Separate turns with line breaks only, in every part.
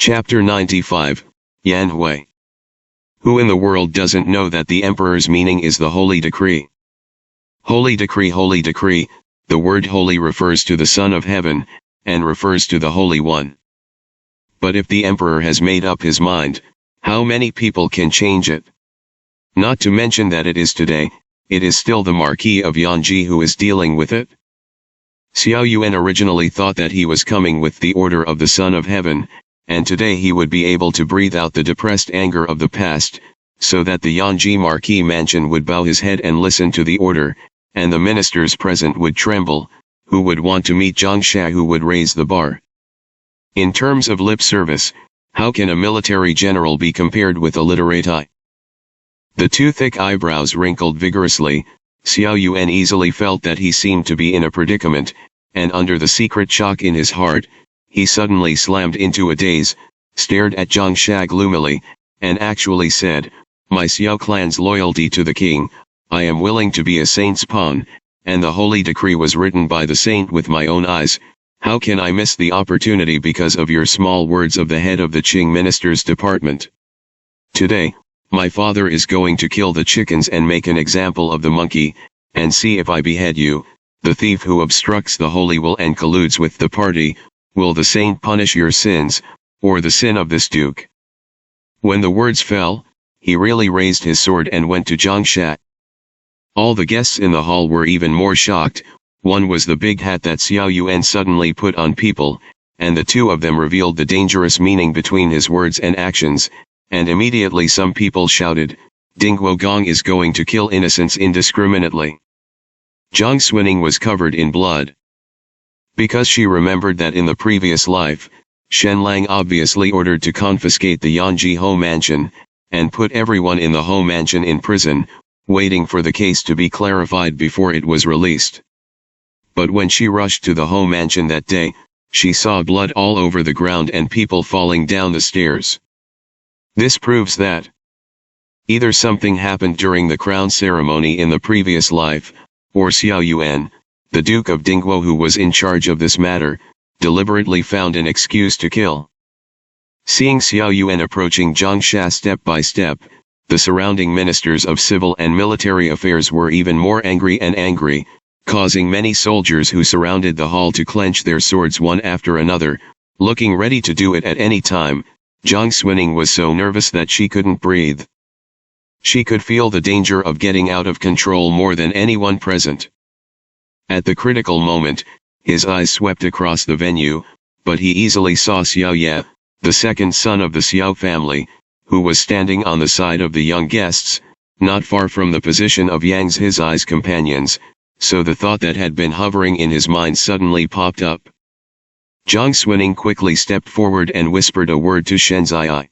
Chapter 95, Yan Hui. Who in the world doesn't know that the emperor's meaning is the holy decree? Holy decree, the word holy refers to the Son of Heaven, and refers to the Holy One. But if the emperor has made up his mind, how many people can change it? Not to mention that it is today, it is still the Marquis of Yanji who is dealing with it. Xiao Yuan originally thought that he was coming with the order of the Son of Heaven, and today he would be able to breathe out the depressed anger of the past, so that the Yanji Marquis mansion would bow his head and listen to the order, and the ministers present would tremble, who would want to meet Zhang Sha, who would raise the bar. In terms of lip service, how can a military general be compared with a literati? The two thick eyebrows wrinkled vigorously. Xiao Yuan easily felt that he seemed to be in a predicament, and under the secret shock in his heart, he suddenly slammed into a daze, stared at Zhang Sha gloomily, and actually said, "My Xiao clan's loyalty to the king, I am willing to be a saint's pawn, and the holy decree was written by the saint with my own eyes. How can I miss the opportunity because of your small words of the head of the Qing minister's department? Today, my father is going to kill the chickens and make an example of the monkey, and see if I behead you, the thief who obstructs the holy will and colludes with the party. Will the saint punish your sins, or the sin of this duke?" When the words fell, he really raised his sword and went to Zhang Sha. All the guests in the hall were even more shocked. One was the big hat that Xiao Yuan suddenly put on people, and the two of them revealed the dangerous meaning between his words and actions, and immediately some people shouted, "Dingguo Gong is going to kill innocents indiscriminately." Zhang Xuning was covered in blood. Because she remembered that in the previous life, Shen Lang obviously ordered to confiscate the Yanji Ho mansion, and put everyone in the Ho mansion in prison, waiting for the case to be clarified before it was released. But when she rushed to the Ho mansion that day, she saw blood all over the ground and people falling down the stairs. This proves that either something happened during the crown ceremony in the previous life, or Xiao Yuan, the Duke of Dingguo who was in charge of this matter, deliberately found an excuse to kill. Seeing Xiao Yuan approaching Zhang Sha step by step, the surrounding ministers of civil and military affairs were even more angry, causing many soldiers who surrounded the hall to clench their swords one after another, looking ready to do it at any time. Zhang Xuning was so nervous that she couldn't breathe. She could feel the danger of getting out of control more than anyone present. At the critical moment, his eyes swept across the venue, but he easily saw Xiao Ye, the second son of the Xiao family, who was standing on the side of the young guests, not far from the position of Yang's his eyes companions, so the thought that had been hovering in his mind suddenly popped up. Zhang Xuning quickly stepped forward and whispered a word to Shen Zai.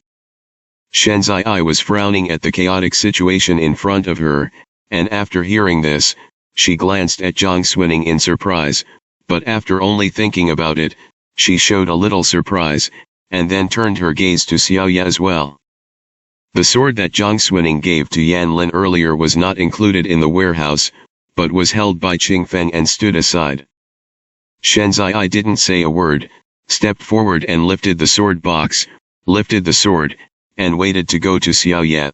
Shen Zai was frowning at the chaotic situation in front of her, and after hearing this, she glanced at Zhang Xuning in surprise, but after only thinking about it, she showed a little surprise, and then turned her gaze to Xiao Ye as well. The sword that Zhang Xuning gave to Yan Lin earlier was not included in the warehouse, but was held by Qing Feng and stood aside. Shen Zai didn't say a word, stepped forward and lifted the sword box, lifted the sword, and waited to go to Xiao Ye.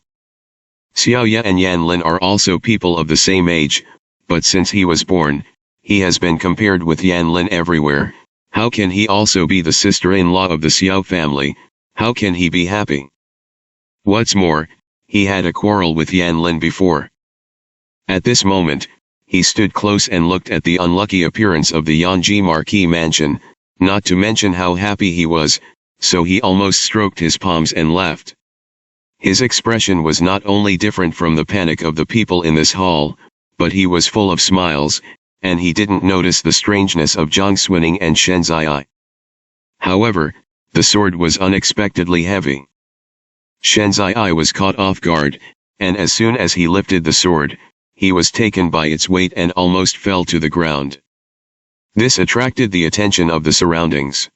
Xiao Ye and Yan Lin are also people of the same age, but since he was born, he has been compared with Yan Lin everywhere. How can he also be the sister-in-law of the Xiao family? How can he be happy? What's more, he had a quarrel with Yan Lin before. At this moment, he stood close and looked at the unlucky appearance of the Yanji Marquis mansion, not to mention how happy he was, so he almost stroked his palms and left. His expression was not only different from the panic of the people in this hall, but he was full of smiles, and he didn't notice the strangeness of Zhang Xuning and Shen Zai. However, the sword was unexpectedly heavy. Shen Zai was caught off guard, and as soon as he lifted the sword, he was taken by its weight and almost fell to the ground. This attracted the attention of the surroundings.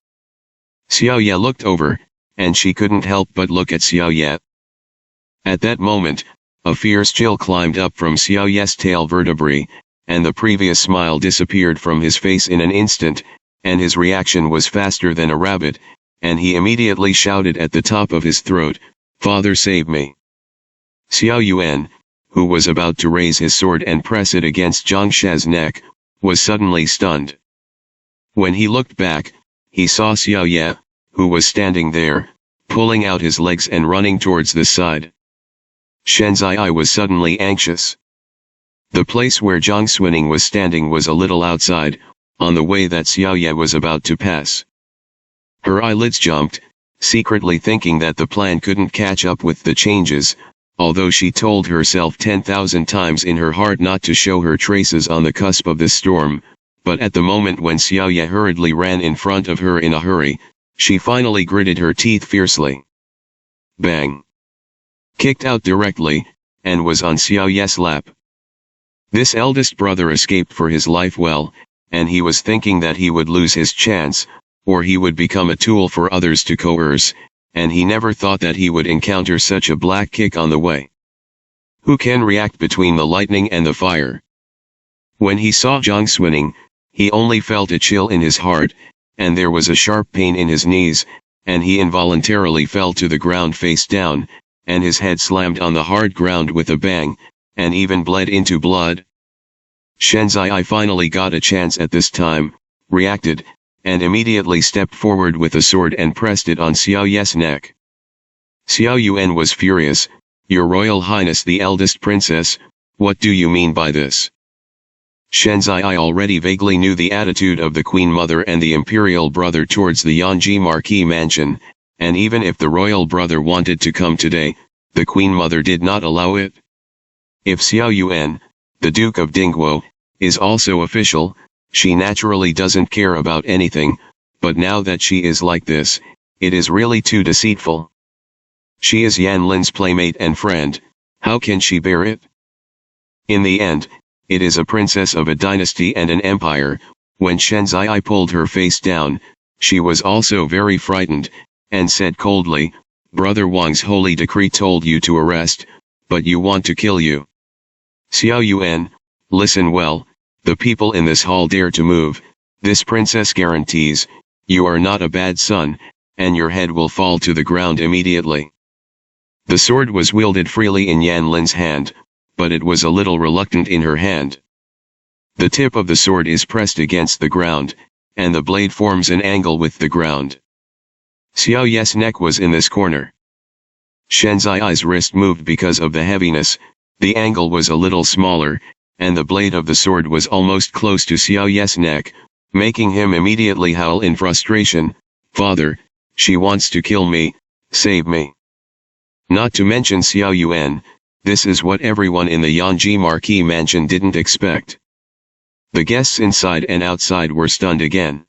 Xiao Ye looked over, and she couldn't help but look at Xiao Ye. At that moment, a fierce chill climbed up from Xiao Ye's tail vertebrae, and the previous smile disappeared from his face in an instant, and his reaction was faster than a rabbit. and he immediately shouted at the top of his throat, "Father, save me." Xiao Yuan, who was about to raise his sword and press it against Zhang She's neck, was suddenly stunned. When he looked back, he saw Xiao Ye, who was standing there, pulling out his legs and running towards the side. Shen Zai was suddenly anxious. The place where Zhang Xuning was standing was a little outside, on the way that Xiao Ye was about to pass. Her eyelids jumped, secretly thinking that the plan couldn't catch up with the changes, although she told herself 10,000 times in her heart not to show her traces on the cusp of the storm, but at the moment when Xiao Ye hurriedly ran in front of her in a hurry, she finally gritted her teeth fiercely. Bang! Kicked out directly, and was on Xiao Ye's lap. This eldest brother escaped for his life well, and he was thinking that he would lose his chance, or he would become a tool for others to coerce, and he never thought that he would encounter such a black kick on the way. Who can react between the lightning and the fire? When he saw Zhang Xuning, he only felt a chill in his heart, and there was a sharp pain in his knees, and he involuntarily fell to the ground face down, and his head slammed on the hard ground with a bang, and even bled into blood. Shen Zai finally got a chance at this time, reacted, and immediately stepped forward with a sword and pressed it on Xiao Ye's neck. Xiao Yuan was furious. "Your Royal Highness the eldest princess, what do you mean by this?" Shen Zai already vaguely knew the attitude of the Queen Mother and the Imperial brother towards the Yanji Marquis mansion, and even if the Royal brother wanted to come today, the Queen Mother did not allow it. If Xiao Yuan, the Duke of Dingguo, is also official, she naturally doesn't care about anything, but now that she is like this, it is really too deceitful. She is Yan Lin's playmate and friend, how can she bear it? In the end, it is a princess of a dynasty and an empire. When Shen Zai pulled her face down, she was also very frightened, and said coldly, "Brother Wang's holy decree told you to arrest, but you want to kill you." Xiao Yuan, listen well, the people in this hall dare to move, this princess guarantees, you are not a bad son, and your head will fall to the ground immediately. The sword was wielded freely in Yan Lin's hand, but it was a little reluctant in her hand. The tip of the sword is pressed against the ground, and the blade forms an angle with the ground. Xiao Ye's neck was in this corner. Shen Zai's wrist moved because of the heaviness, the angle was a little smaller, and the blade of the sword was almost close to Xiao Ye's neck, making him immediately howl in frustration, "Father, she wants to kill me, save me." Not to mention Xiao Yuan, this is what everyone in the Yanji Marquis mansion didn't expect. The guests inside and outside were stunned again.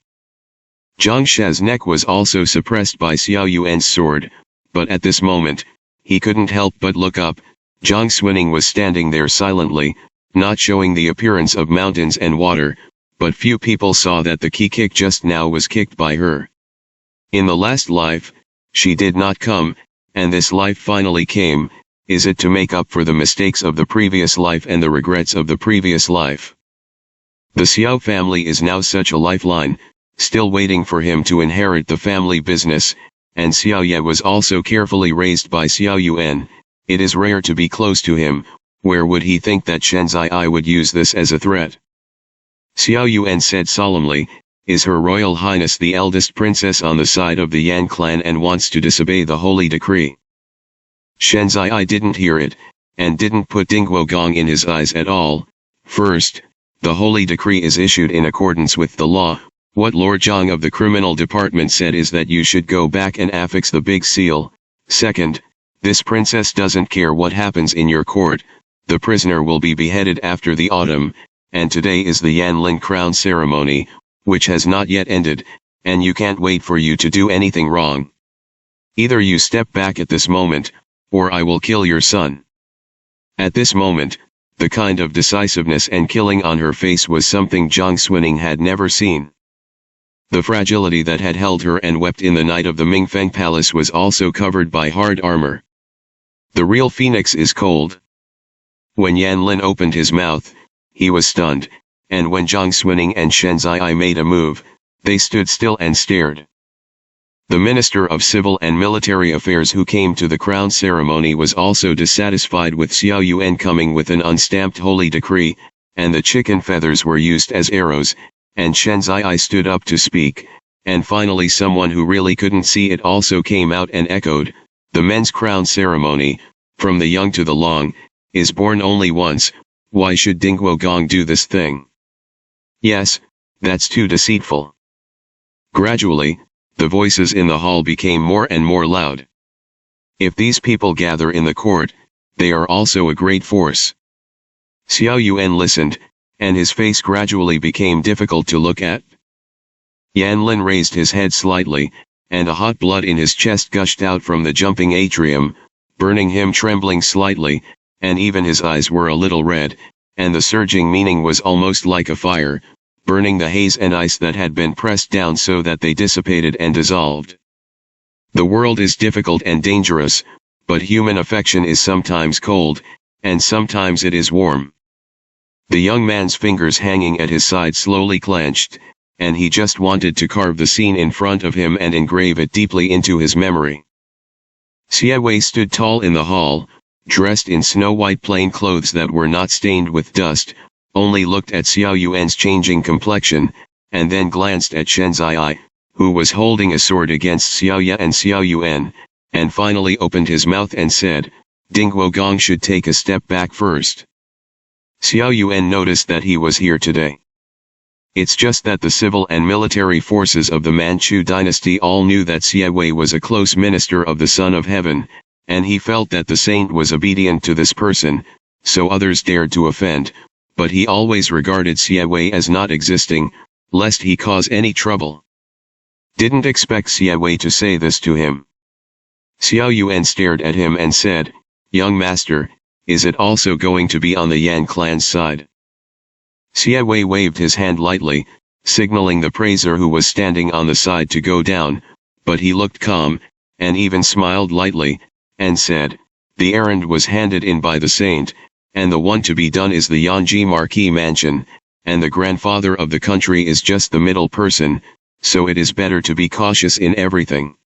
Zhang She's neck was also suppressed by Xiao Yuan's sword, but at this moment, he couldn't help but look up. Zhang Xuning was standing there silently, not showing the appearance of mountains and water, but few people saw that the key kick just now was kicked by her. In the last life, she did not come, and this life finally came. Is it to make up for the mistakes of the previous life and the regrets of the previous life? The Xiao family is now such a lifeline, still waiting for him to inherit the family business, and Xiao Ye was also carefully raised by Xiao Yuan. It is rare to be close to him. Where would he think that Shen Zai would use this as a threat? Xiao Yuan said solemnly, "Is Her Royal Highness the eldest princess on the side of the Yan clan and wants to disobey the holy decree?" Shen Zai didn't hear it, and didn't put Dingguo Gong in his eyes at all. First, the holy decree is issued in accordance with the law. What Lord Zhang of the criminal department said is that you should go back and affix the big seal. Second, this princess doesn't care what happens in your court. The prisoner will be beheaded after the autumn, and today is the Yan Lin crown ceremony, which has not yet ended, and you can't wait for you to do anything wrong. Either you step back at this moment, or I will kill your son. At this moment, the kind of decisiveness and killing on her face was something Zhang Xuning had never seen. The fragility that had held her and wept in the night of the Mingfeng Palace was also covered by hard armor. The real phoenix is cold. When Yan Lin opened his mouth, he was stunned, and when Zhang Xuning and Shen Zai made a move, they stood still and stared. The Minister of Civil and Military Affairs who came to the crown ceremony was also dissatisfied with Xiao Yuan coming with an unstamped holy decree, and the chicken feathers were used as arrows, and Chen Zai stood up to speak, and finally someone who really couldn't see it also came out and echoed, "The men's crown ceremony, from the young to the long, is born only once, why should Dingguo Gong do this thing? Yes, that's too deceitful." Gradually, the voices in the hall became more and more loud. If these people gather in the court, they are also a great force. Xiao Yuan listened, and his face gradually became difficult to look at. Yan Lin raised his head slightly, and a hot blood in his chest gushed out from the jumping atrium, burning him trembling slightly, and even his eyes were a little red, and the surging meaning was almost like a fire, burning the haze and ice that had been pressed down so that they dissipated and dissolved. The world is difficult and dangerous, but human affection is sometimes cold, and sometimes it is warm. The young man's fingers hanging at his side slowly clenched, and he just wanted to carve the scene in front of him and engrave it deeply into his memory. Xie Wei stood tall in the hall, dressed in snow-white plain clothes that were not stained with dust, only looked at Xiao Yuan's changing complexion, and then glanced at Chen Zai, who was holding a sword against Xiao Ya and Xiao Yuan, and finally opened his mouth and said, "Dingguo Gong should take a step back first." Xiao Yuan noticed that he was here today. It's just that the civil and military forces of the Manchu dynasty all knew that Xie Wei was a close minister of the Son of Heaven, and he felt that the saint was obedient to this person, so others dared to offend, but he always regarded Xie Wei as not existing, lest he cause any trouble. Didn't expect Xie Wei to say this to him. Xiao Yuan stared at him and said, "Young master, is it also going to be on the Yan clan's side?" Xie Wei waved his hand lightly, signaling the praiser who was standing on the side to go down, but he looked calm, and even smiled lightly, and said, "The errand was handed in by the saint, and the one to be done is the Yanji Marquis mansion, and the grandfather of the country is just the middle person, so it is better to be cautious in everything.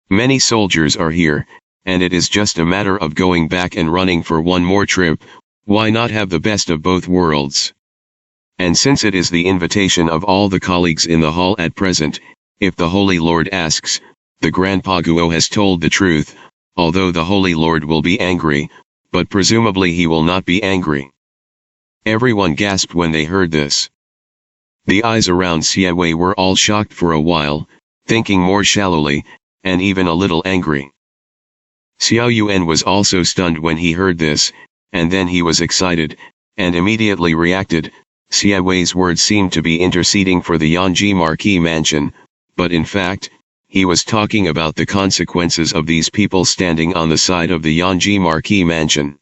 Many soldiers are here, and it is just a matter of going back and running for one more trip, why not have the best of both worlds? And since it is the invitation of all the colleagues in the hall at present, if the Holy Lord asks, the Grandpa Guo has told the truth, although the Holy Lord will be angry, but presumably he will not be angry." Everyone gasped when they heard this. The eyes around Xie Wei were all shocked for a while, thinking more shallowly, and even a little angry. Xiao Yuan was also stunned when he heard this, and then he was excited, and immediately reacted. Xie Wei's words seemed to be interceding for the Yanji Marquis mansion, but in fact, he was talking about the consequences of these people standing on the side of the Yanji Marquis mansion.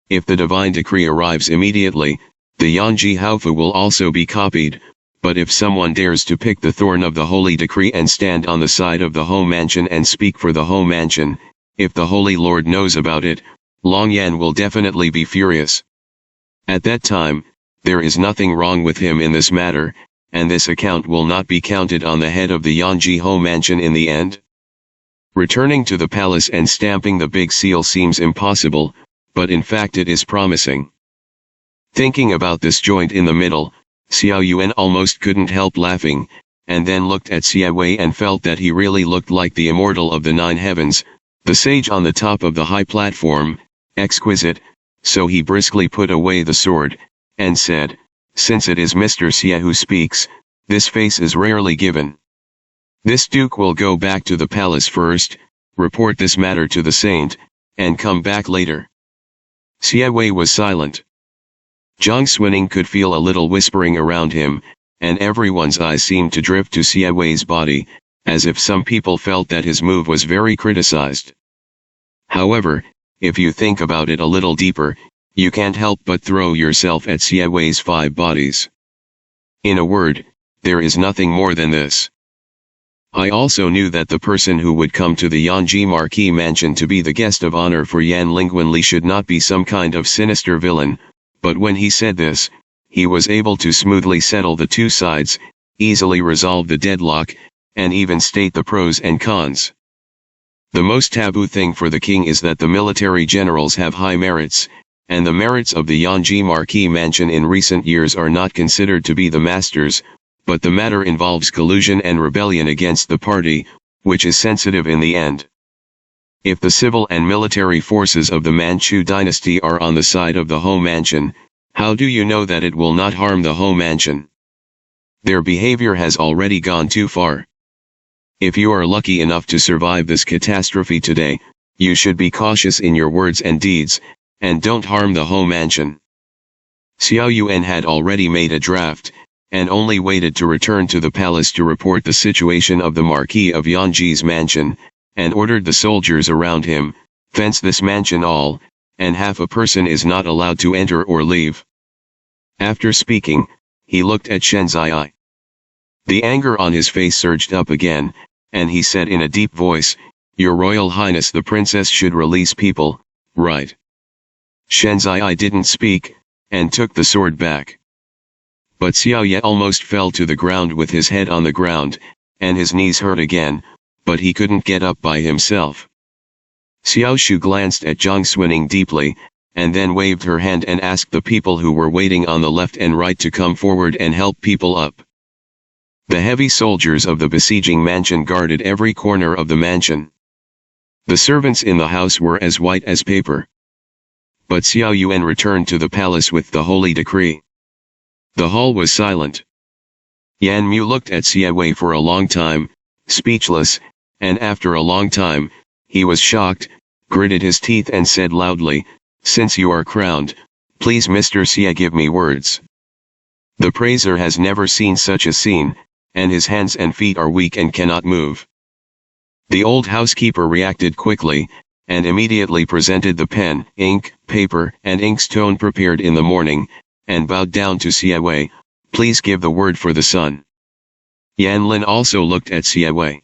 If the divine decree arrives immediately, the Yanji Haofu will also be copied, but if someone dares to pick the thorn of the holy decree and stand on the side of the home mansion and speak for the home mansion, if the Holy Lord knows about it, Long Yan will definitely be furious. At that time, there is nothing wrong with him in this matter, and this account will not be counted on the head of the Yanji home mansion in the end. Returning to the palace and stamping the big seal seems impossible, but in fact it is promising. Thinking about this joint in the middle, Xiao Yuan almost couldn't help laughing, and then looked at Xie Wei and felt that he really looked like the immortal of the nine heavens, the sage on the top of the high platform, exquisite, so he briskly put away the sword, and said, "Since it is Mr. Xie who speaks, this face is rarely given. This duke will go back to the palace first, report this matter to the saint, and come back later." Xie Wei was silent. Zhang Xuning could feel a little whispering around him, and everyone's eyes seemed to drift to Xie Wei's body, as if some people felt that his move was very criticized. However, if you think about it a little deeper, you can't help but throw yourself at Xie Wei's 5 bodies. In a word, there is nothing more than this. I also knew that the person who would come to the Yanji Marquis mansion to be the guest of honor for Yan Lingwenli should not be some kind of sinister villain, but when he said this, he was able to smoothly settle the two sides, easily resolve the deadlock, and even state the pros and cons. The most taboo thing for the king is that the military generals have high merits, and the merits of the Yanji Marquis mansion in recent years are not considered to be the masters, but the matter involves collusion and rebellion against the party, which is sensitive in the end. If the civil and military forces of the Manchu dynasty are on the side of the Ho mansion, how do you know that it will not harm the Ho mansion? Their behavior has already gone too far. If you are lucky enough to survive this catastrophe today, you should be cautious in your words and deeds, and don't harm the Ho mansion. Xiao Yuan had already made a draft, and only waited to return to the palace to report the situation of the Marquis of Yanji's mansion, and ordered the soldiers around him, fence this mansion all, and half a person is not allowed to enter or leave. After speaking, he looked at Shenzai. The anger on his face surged up again, and he said in a deep voice, "Your Royal Highness, the princess should release people, right?" Shenzai didn't speak, and took the sword back. But Xiao Ye almost fell to the ground with his head on the ground, and his knees hurt again, but he couldn't get up by himself. Xiao Shu glanced at Zhang Xuning deeply, and then waved her hand and asked the people who were waiting on the left and right to come forward and help people up. The heavy soldiers of the besieging mansion guarded every corner of the mansion. The servants in the house were as white as paper. But Xiao Yuan returned to the palace with the holy decree. The hall was silent. Yan Mu looked at Xie Wei for a long time, speechless, and after a long time, he was shocked, gritted his teeth and said loudly, "Since you are crowned, please Mr. Xie give me words." The praiser has never seen such a scene, and his hands and feet are weak and cannot move. The old housekeeper reacted quickly, and immediately presented the pen, ink, paper, and inkstone prepared in the morning, and bowed down to Xie Wei, "Please give the word for the son." Yan Lin also looked at Xie Wei.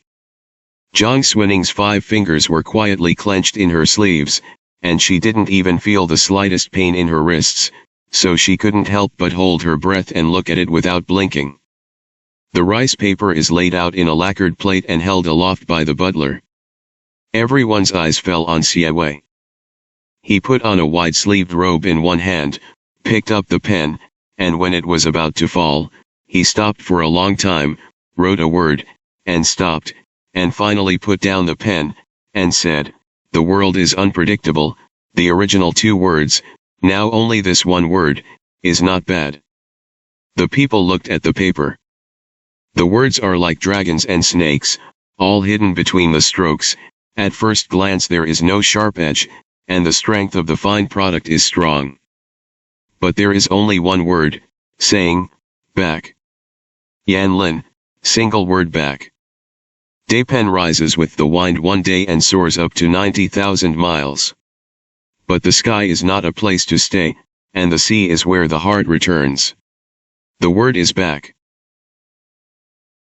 Zhang Xuaning's 5 fingers were quietly clenched in her sleeves, and she didn't even feel the slightest pain in her wrists, so she couldn't help but hold her breath and look at it without blinking. The rice paper is laid out in a lacquered plate and held aloft by the butler. Everyone's eyes fell on Xie Wei. He put on a wide-sleeved robe in one hand, picked up the pen, and when it was about to fall, he stopped for a long time, wrote a word, and stopped, and finally put down the pen, and said, "The world is unpredictable." The original 2 words, now only this one word, is not bad. The people looked at the paper. The words are like dragons and snakes, all hidden between the strokes. At first glance there is no sharp edge, and the strength of the fine product is strong. But there is only one word, saying, back. Yan Lin, single word back. Daypen rises with the wind one day and soars up to 90,000 miles. But the sky is not a place to stay, and the sea is where the heart returns. The word is back.